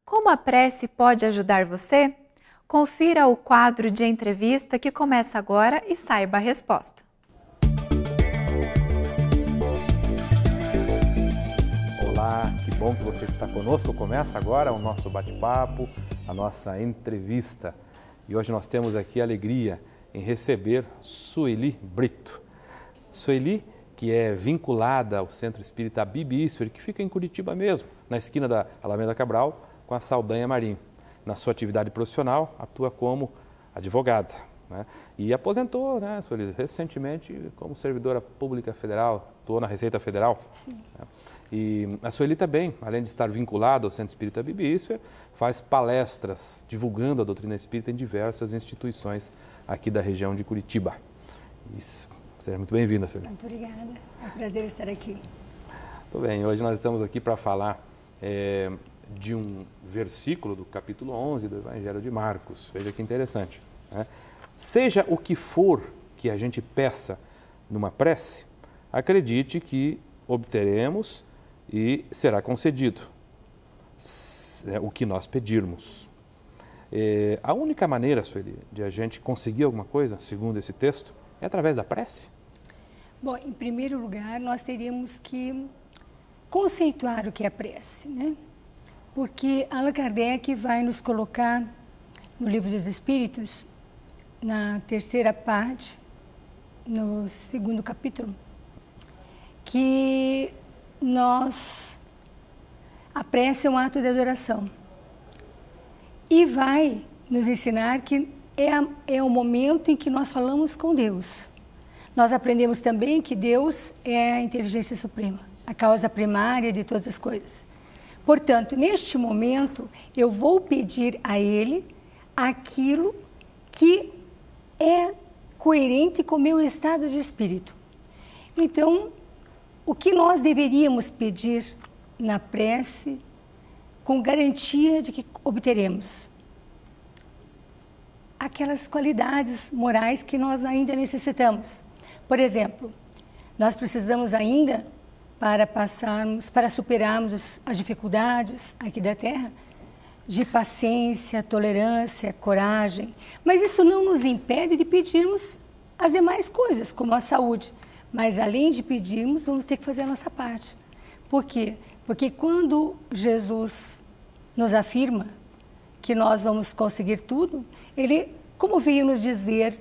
Como a prece pode ajudar você? Confira o quadro de entrevista que começa agora e saiba a resposta. Olá, que bom que você está conosco. Começa agora o nosso bate-papo, a nossa entrevista. E hoje nós temos aqui a alegria em receber Sueli Brito. Sueli, que é vinculada ao Centro Espírita Bibi Ísfera, que fica em Curitiba mesmo, na esquina da Alameda Cabral, com a Saldanha Marinho. Na sua atividade profissional, atua como advogada, né? E aposentou, né, Sueli, recentemente como servidora pública federal, atuou na Receita Federal. Sim. Né? E a Sueli também, além de estar vinculada ao Centro Espírita Bibi Ísfera, faz palestras divulgando a doutrina espírita em diversas instituições aqui da região de Curitiba. Isso. Seja muito bem-vinda, Sueli. Muito obrigada, é um prazer estar aqui. Tudo bem, hoje nós estamos aqui para falar de um versículo do capítulo 11 do Evangelho de Marcos. Veja que interessante, né? Seja o que for que a gente peça numa prece, acredite que obteremos e será concedido o que nós pedirmos. A única maneira, Sueli, de a gente conseguir alguma coisa, segundo esse texto, é através da prece? Bom, em primeiro lugar, nós teríamos que conceituar o que é prece, né? Porque Allan Kardec vai nos colocar no Livro dos Espíritos, na terceira parte, no segundo capítulo, que a prece é um ato de adoração. E vai nos ensinar que é o momento em que nós falamos com Deus. Nós aprendemos também que Deus é a inteligência suprema, a causa primária de todas as coisas. Portanto, neste momento, eu vou pedir a Ele aquilo que é coerente com o meu estado de espírito. Então, o que nós deveríamos pedir na prece com garantia de que obteremos? Aquelas qualidades morais que nós ainda necessitamos. Por exemplo, nós precisamos ainda, para superarmos as dificuldades aqui da Terra, de paciência, tolerância, coragem. Mas isso não nos impede de pedirmos as demais coisas, como a saúde. Mas além de pedirmos, vamos ter que fazer a nossa parte. Por quê? Porque quando Jesus nos afirma que nós vamos conseguir tudo, Ele, como veio nos dizer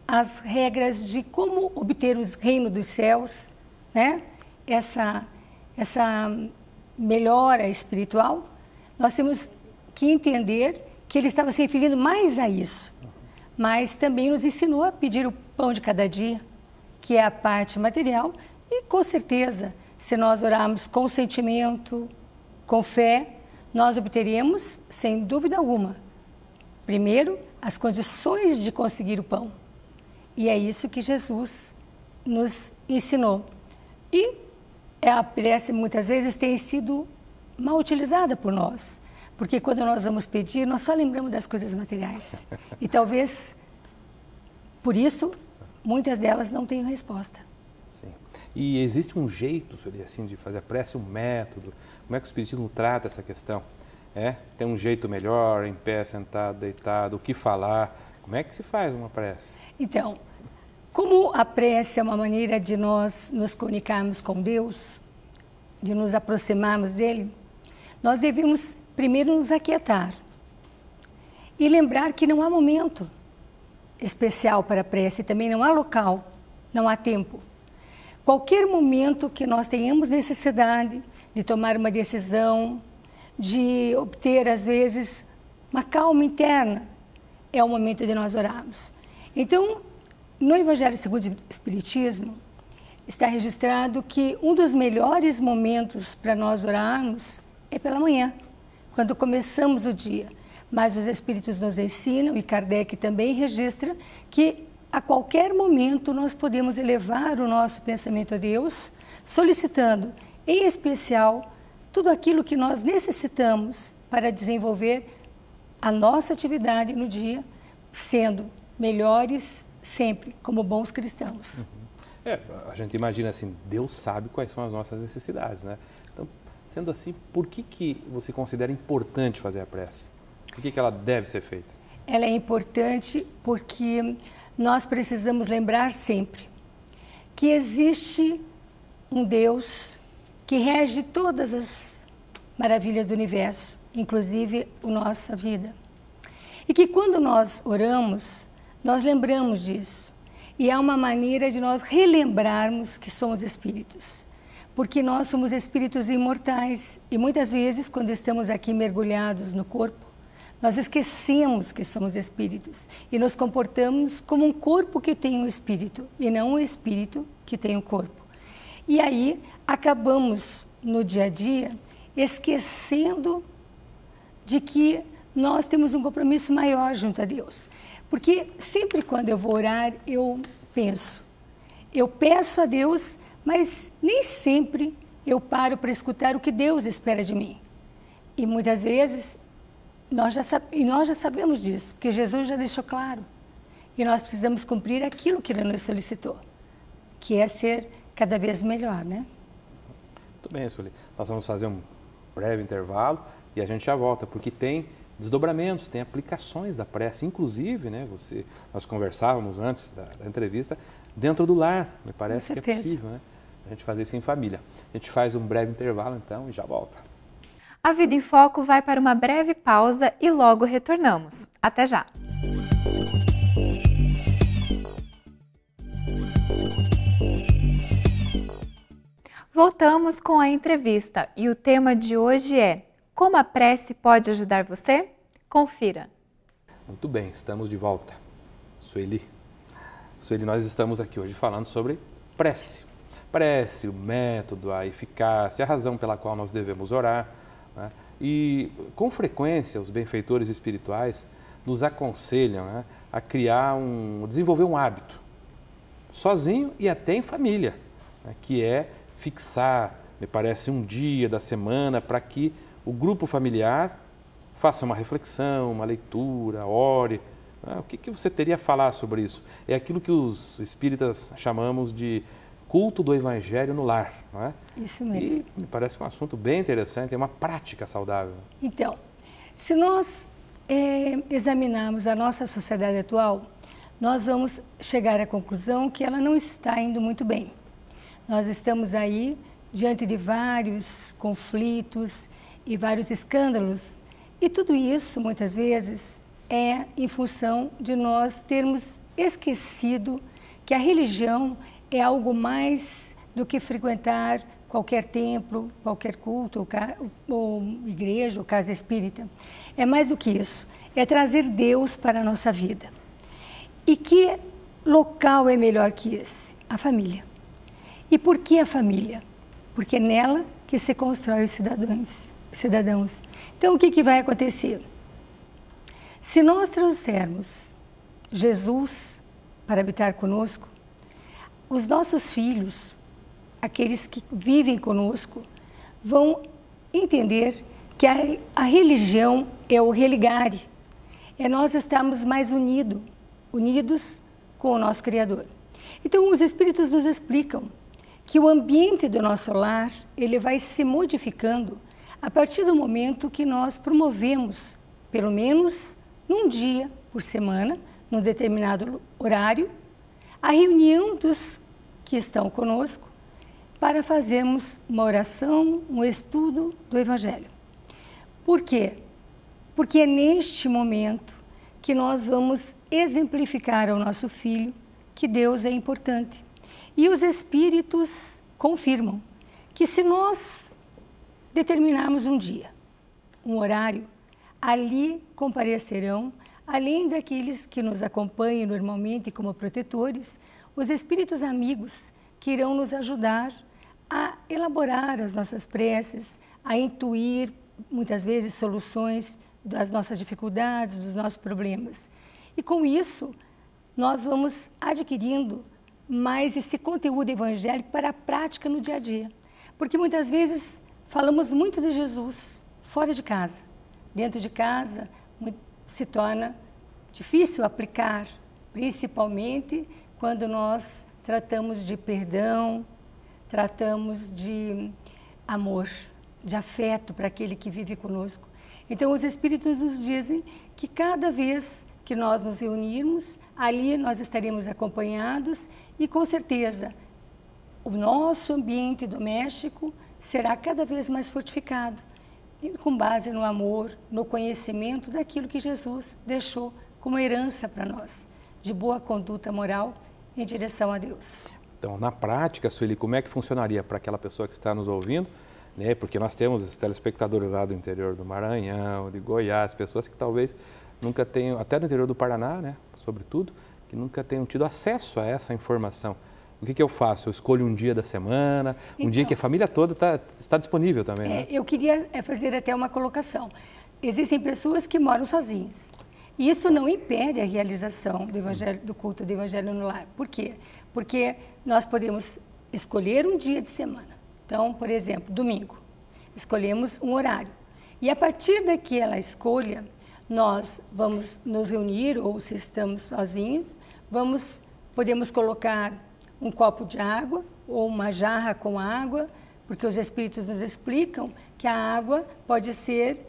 as regras de como obter o reino dos céus, né? Essa melhora espiritual, nós temos que entender que ele estava se referindo mais a isso, mas também nos ensinou a pedir o pão de cada dia, que é a parte material, e com certeza, se nós orarmos com sentimento, com fé, nós obteremos, sem dúvida alguma, primeiro, as condições de conseguir o pão. E é isso que Jesus nos ensinou. E a prece, muitas vezes, tem sido mal utilizada por nós. Porque quando nós vamos pedir, nós só lembramos das coisas materiais. E talvez, por isso, muitas delas não tenham resposta. Sim. E existe um jeito, assim, de fazer a prece, um método? Como é que o Espiritismo trata essa questão? Tem um jeito melhor, em pé, sentado, deitado, o que falar? Como é que se faz uma prece? Então, como a prece é uma maneira de nós nos comunicarmos com Deus, de nos aproximarmos dEle, nós devemos primeiro nos aquietar e lembrar que não há momento especial para a prece, também não há local, não há tempo. Qualquer momento que nós tenhamos necessidade de tomar uma decisão, de obter, às vezes, uma calma interna, é o momento de nós orarmos. Então, no Evangelho segundo o Espiritismo, está registrado que um dos melhores momentos para nós orarmos é pela manhã, quando começamos o dia. Mas os Espíritos nos ensinam, e Kardec também registra, que a qualquer momento nós podemos elevar o nosso pensamento a Deus, solicitando, em especial, tudo aquilo que nós necessitamos para desenvolver a nossa atividade no dia, sendo melhores sempre, como bons cristãos. A gente imagina assim, Deus sabe quais são as nossas necessidades, né? Então, Sendo assim, por que você considera importante fazer a prece? Por que ela deve ser feita? Ela é importante porque nós precisamos lembrar sempre que existe um Deus que rege todas as maravilhas do universo, inclusive a nossa vida. E que quando nós oramos, nós lembramos disso. E há uma maneira de nós relembrarmos que somos espíritos. Porque nós somos espíritos imortais e muitas vezes, quando estamos aqui mergulhados no corpo, nós esquecemos que somos espíritos e nos comportamos como um corpo que tem um espírito e não um espírito que tem um corpo. E aí acabamos no dia a dia esquecendo de que nós temos um compromisso maior junto a Deus. Porque sempre quando eu vou orar, eu peço a Deus, mas nem sempre eu paro para escutar o que Deus espera de mim. E muitas vezes nós já sabemos disso, porque Jesus já deixou claro. E nós precisamos cumprir aquilo que Ele nos solicitou, que é ser cada vez melhor, né? Muito bem, Sueli. Nós vamos fazer um breve intervalo e a gente já volta, porque tem desdobramentos, tem aplicações da prece, inclusive, né? Nós conversávamos antes da entrevista, dentro do lar, me parece que é possível, né? A gente fazer isso em família. A gente faz um breve intervalo, então, e já volta. A Vida em Foco vai para uma breve pausa e logo retornamos. Até já! Voltamos com a entrevista e o tema de hoje é: como a prece pode ajudar você? Confira. Muito bem, estamos de volta. Sueli, nós estamos aqui hoje falando sobre prece. Prece, o método, a eficácia, a razão pela qual nós devemos orar, né? E com frequência os benfeitores espirituais nos aconselham, né, a desenvolver um hábito, sozinho e até em família, né, que é fixar, me parece, um dia da semana para que o grupo familiar faça uma reflexão, uma leitura, ore. Né? O que você teria a falar sobre isso? É aquilo que os espíritas chamamos de culto do Evangelho no lar, não é? Isso mesmo. E me parece um assunto bem interessante, é uma prática saudável. Então, se nós examinarmos a nossa sociedade atual, nós vamos chegar à conclusão que ela não está indo muito bem. Nós estamos aí diante de vários conflitos e vários escândalos, e tudo isso, muitas vezes, é em função de nós termos esquecido que a religião é algo mais do que frequentar qualquer templo, qualquer culto, ou igreja, ou casa espírita. É mais do que isso, é trazer Deus para a nossa vida. E que local é melhor que esse? A família. E por que a família? Porque é nela que se constrói os cidadãos. Então, o que vai acontecer? Se nós trouxermos Jesus para habitar conosco, os nossos filhos, aqueles que vivem conosco, vão entender que a religião é o religare, é nós estarmos mais unidos com o nosso Criador. Então, os Espíritos nos explicam que o ambiente do nosso lar, ele vai se modificando a partir do momento que nós promovemos, pelo menos num dia por semana, num determinado horário, a reunião dos que estão conosco para fazermos uma oração, um estudo do Evangelho. Por quê? Porque é neste momento que nós vamos exemplificar ao nosso filho que Deus é importante. E os Espíritos confirmam que se nós determinarmos um dia, um horário, ali comparecerão, além daqueles que nos acompanham normalmente como protetores, os espíritos amigos que irão nos ajudar a elaborar as nossas preces, a intuir, muitas vezes, soluções das nossas dificuldades, dos nossos problemas. E com isso, nós vamos adquirindo mais esse conteúdo evangélico para a prática no dia a dia. Porque muitas vezes falamos muito de Jesus fora de casa. Dentro de casa se torna difícil aplicar, principalmente quando nós tratamos de perdão, tratamos de amor. de afeto para aquele que vive conosco. Então, os Espíritos nos dizem que cada vez que nós nos reunirmos, ali nós estaremos acompanhados e, com certeza, o nosso ambiente doméstico será cada vez mais fortificado, com base no amor, no conhecimento daquilo que Jesus deixou como herança para nós, de boa conduta moral em direção a Deus. Então, na prática, Sueli, como é que funcionaria para aquela pessoa que está nos ouvindo? Né? Porque nós temos os telespectadores lá do interior do Maranhão, de Goiás, pessoas que talvez nunca tenham, até do interior do Paraná, né, sobretudo, que nunca tenham tido acesso a essa informação. O que eu faço? Eu escolho um dia da semana, um dia que a família toda está disponível também, né? Eu queria fazer até uma colocação. Existem pessoas que moram sozinhas. E isso não impede a realização do evangelho, do culto do Evangelho no Lar. Por quê? Porque nós podemos escolher um dia de semana. Então, por exemplo, domingo, escolhemos um horário. E a partir daquela escolha, nós vamos nos reunir, ou se estamos sozinhos, podemos colocar um copo de água ou uma jarra com água, porque os Espíritos nos explicam que a água pode ser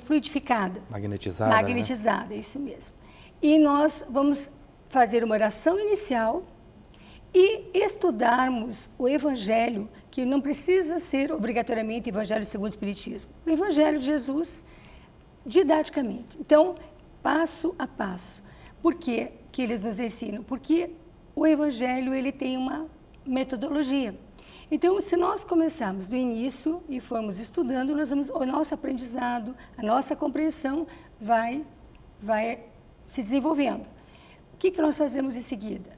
fluidificada. Magnetizada. Magnetizada, né? Isso mesmo. E nós vamos fazer uma oração inicial e estudarmos o Evangelho, que não precisa ser obrigatoriamente Evangelho segundo o Espiritismo. O Evangelho de Jesus, didaticamente. Então, passo a passo. Por que que eles nos ensinam? Porque o Evangelho ele tem uma metodologia. Então, se nós começarmos do início e formos estudando, o nosso aprendizado, a nossa compreensão vai se desenvolvendo. O que nós fazemos em seguida?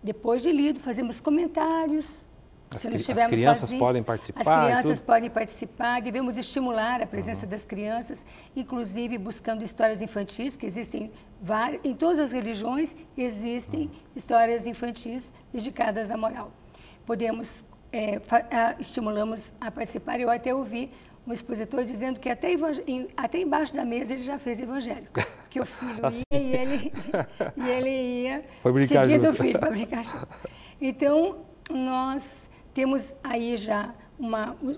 Depois de lido, fazemos comentários. Se não estivermos sozinhos, as crianças podem participar. As crianças podem participar, devemos estimular a presença das crianças, inclusive buscando histórias infantis, que existem várias, em todas as religiões existem histórias infantis dedicadas à moral. Estimulamos a participar. Eu até ouvi um expositor dizendo que até embaixo da mesa ele já fez evangelho, que o filho ia e ele ia seguindo o filho para brincar junto. Então, nós temos aí já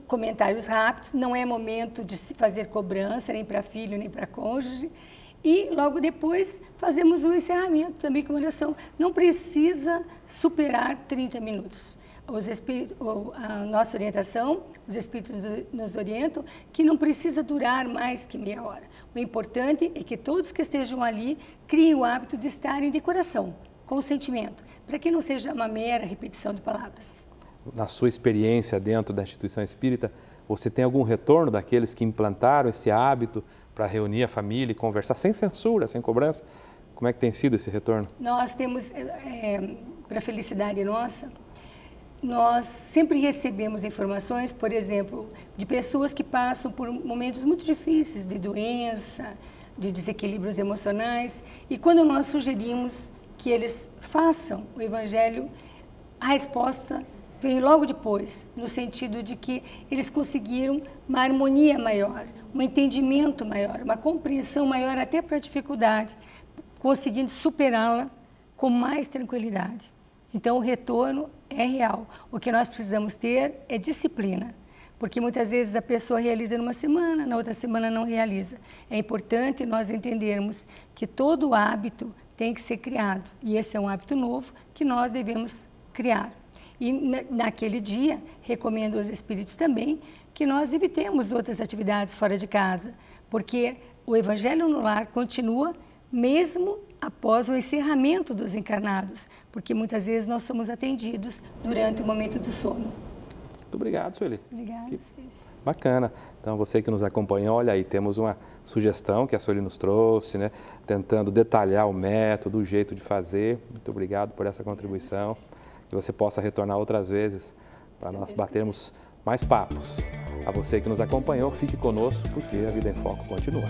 comentários rápidos, não é momento de se fazer cobrança, nem para filho, nem para cônjuge. E logo depois fazemos um encerramento também com oração. Não precisa superar 30 minutos. A nossa orientação, os Espíritos nos orientam, que não precisa durar mais que meia hora. O importante é que todos que estejam ali criem o hábito de estarem de coração, com sentimento, para que não seja uma mera repetição de palavras. Na sua experiência dentro da instituição espírita, você tem algum retorno daqueles que implantaram esse hábito para reunir a família e conversar sem censura, sem cobrança? Como é que tem sido esse retorno? Nós temos, para a felicidade nossa, nós sempre recebemos informações, por exemplo, de pessoas que passam por momentos muito difíceis de doença, de desequilíbrios emocionais, e quando nós sugerimos que eles façam o Evangelho, a resposta vem logo depois, no sentido de que eles conseguiram uma harmonia maior, um entendimento maior, uma compreensão maior até para a dificuldade, conseguindo superá-la com mais tranquilidade. Então, o retorno é real. O que nós precisamos ter é disciplina, porque muitas vezes a pessoa realiza numa semana, na outra semana não realiza. É importante nós entendermos que todo hábito tem que ser criado, e esse é um hábito novo que nós devemos criar. E naquele dia, recomendo aos espíritos também que nós evitemos outras atividades fora de casa, porque o Evangelho no Lar continua mesmo após o encerramento dos encarnados, porque muitas vezes nós somos atendidos durante o momento do sono. Muito obrigado, Sueli. Obrigada a vocês. Bacana. Então, você que nos acompanhou, olha aí, temos uma sugestão que a Sueli nos trouxe, né? Tentando detalhar o método, o jeito de fazer. Muito obrigado por essa contribuição. Que você possa retornar outras vezes para nós batermos mais papos. A você que nos acompanhou, fique conosco, porque a Vida em Foco continua.